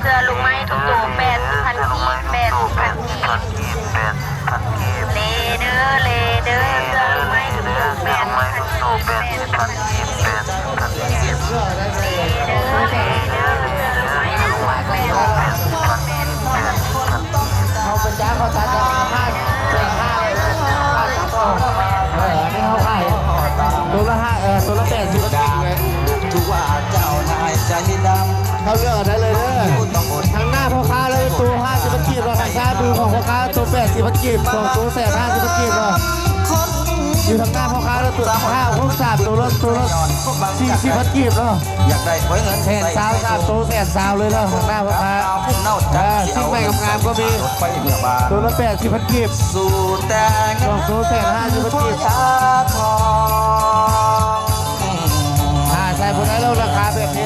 เสื้อลูกไม้ทุกตัว8,000 กีบเลเดอร์เสื้อลูกไม้ทุกตัว8,000 กีบเลเดอร์เสื้อลูกไม้ทุกตัวเขาเป็นจ้าเขาตัดจะ5เป็น5เลยนะ5นี่เขาขายตัวละ5ตัวละ80ก็จริงเลยทุกว่าเจ้านายใจดำเขาเลือกได้เลยเด้อทางหน้าพ่อค้าเลยตัว50กีบเราทางซ้ายมือของพ่อค้าตัว80กีบตัวแสน50กีบเราอยู่ทางหน้าพ่อค้าแล้วตัว5 6 3ตัวละ40กีบเนาะอยากได้ไว้เงินแสนสาว3ตัวแสนสาวเลยเนาะทางหน้าพ่อค้าสิ่งใหม่กับงานก็มีตัวละ80กีบสู่แต่เงินตัวแสน50กีบทองใช่พวกนั้นเราราคาแบบนี้